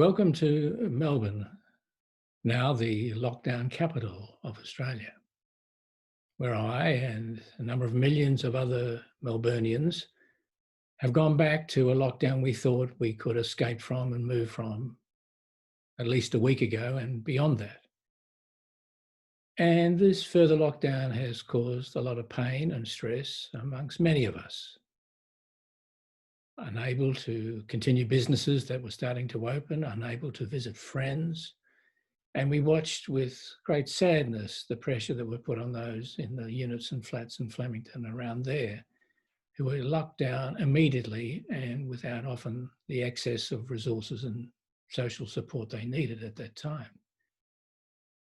Welcome to Melbourne, now the lockdown capital of Australia, where I and a number of millions of other Melburnians have gone back to a lockdown we thought we could escape from and move from at least a week ago and beyond that. And this further lockdown has caused a lot of pain and stress amongst many of us. Unable to continue businesses that were starting to open, unable to visit friends. And we watched with great sadness the pressure that were put on those in the units and flats in Flemington around there, who were locked down immediately and without often the access of resources and social support they needed at that time.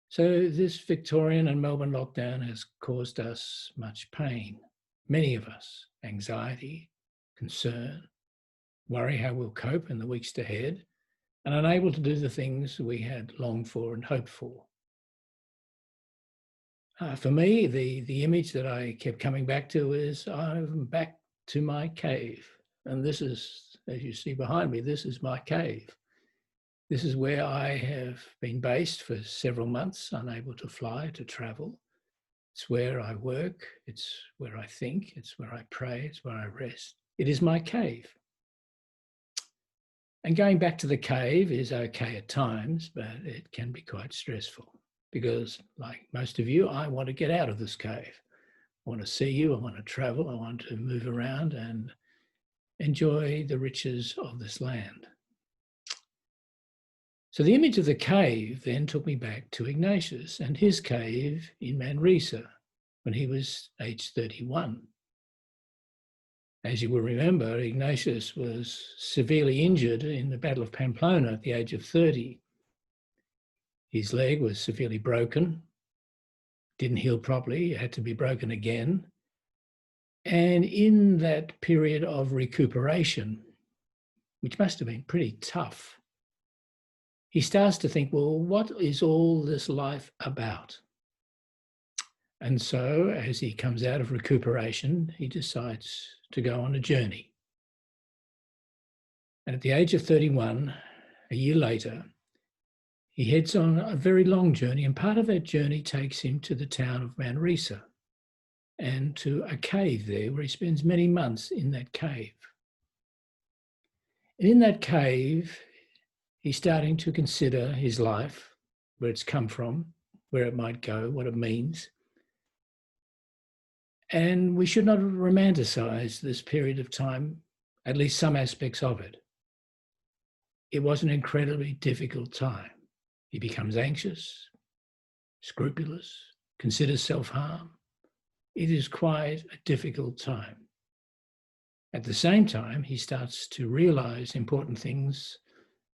So this Victorian and Melbourne lockdown has caused us much pain, many of us, anxiety, concern, worry how we'll cope in the weeks ahead, and unable to do the things we had longed for and hoped for. For me, the image that I kept coming back to is I'm back to my cave. And this is, as you see behind me, this is my cave. This is where I have been based for several months, unable to fly, to travel. It's where I work, it's where I think, it's where I pray, it's where I rest. It is my cave. And going back to the cave is okay at times, but it can be quite stressful because, like most of you, I want to get out of this cave. I want to see you, I want to travel, I want to move around and enjoy the riches of this land. So the image of the cave then took me back to Ignatius and his cave in Manresa when he was aged 31. As you will remember, Ignatius was severely injured in the Battle of Pamplona at the age of 30. His leg was severely broken, didn't heal properly, it had to be broken again. And in that period of recuperation, which must have been pretty tough, he starts to think, well, what is all this life about? And so as he comes out of recuperation, he decides to go on a journey. And at the age of 31, a year later, he heads on a very long journey, and part of that journey takes him to the town of Manresa and to a cave there where he spends many months in that cave. And in that cave, he's starting to consider his life, where it's come from, where it might go, what it means. And we should not romanticize this period of time, at least some aspects of it. It was an incredibly difficult time. He becomes anxious, scrupulous, considers self-harm. It is quite a difficult time. At the same time, he starts to realize important things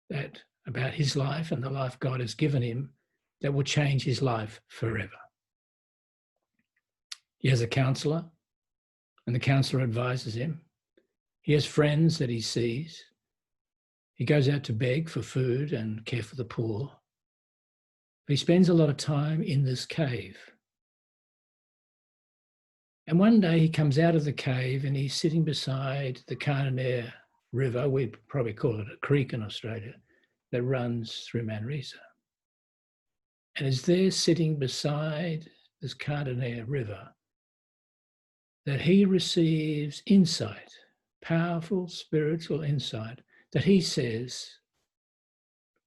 that about his life and the life God has given him that will change his life forever. He has a counselor, and the counselor advises him. He has friends that he sees. He goes out to beg for food and care for the poor. But he spends a lot of time in this cave. And one day he comes out of the cave and he's sitting beside the Carnair River, we'd probably call it a creek in Australia, that runs through Manresa. And is there sitting beside this Carnair River that he receives insight, powerful spiritual insight, that he says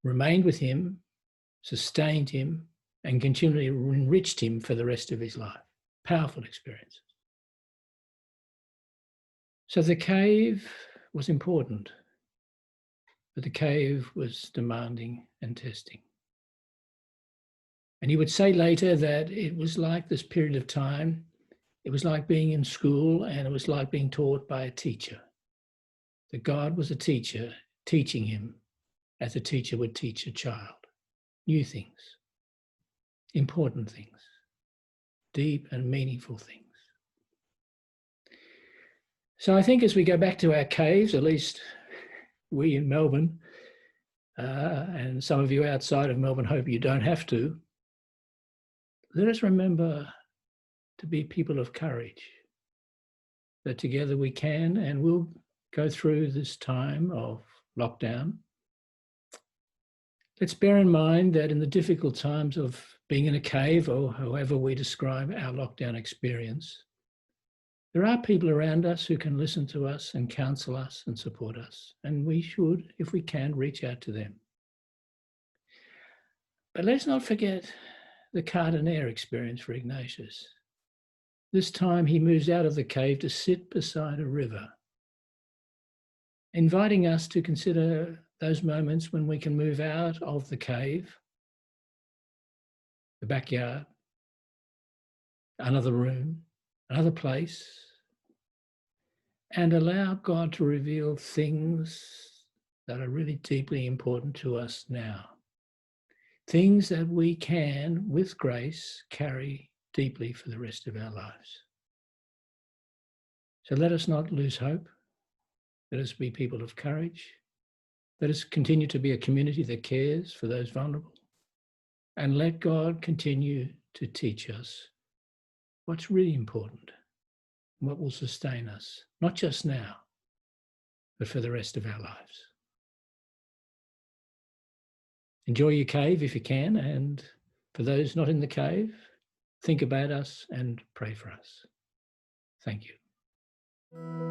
remained with him, sustained him, and continually enriched him for the rest of his life. Powerful experiences. So the cave was important, but the cave was demanding and testing. And he would say later that it was like this period of time, it was like being in school, and it was like being taught by a teacher. That God was a teacher teaching him as a teacher would teach a child. New things, important things, deep and meaningful things. So I think as we go back to our caves, at least we in Melbourne, and some of you outside of Melbourne hope you don't have to, let us remember to be people of courage, that together we can and will go through this time of lockdown Let's bear in mind that in the difficult times of being in a cave, or however we describe our lockdown experience, there are people around us who can listen to us and counsel us and support us, and we should, if we can, reach out to them. But let's not forget the Cardener experience for Ignatius. This time he moves out of the cave to sit beside a river, inviting us to consider those moments when we can move out of the cave, the backyard, another room, another place, and allow God to reveal things that are really deeply important to us now. Things that we can, with grace, carry deeply for the rest of our lives. So let us not lose hope. Let us be people of courage. Let us continue to be a community that cares for those vulnerable. And let God continue to teach us what's really important, what will sustain us, not just now, but for the rest of our lives. Enjoy your cave if you can, and for those not in the cave, think about us and pray for us. Thank you.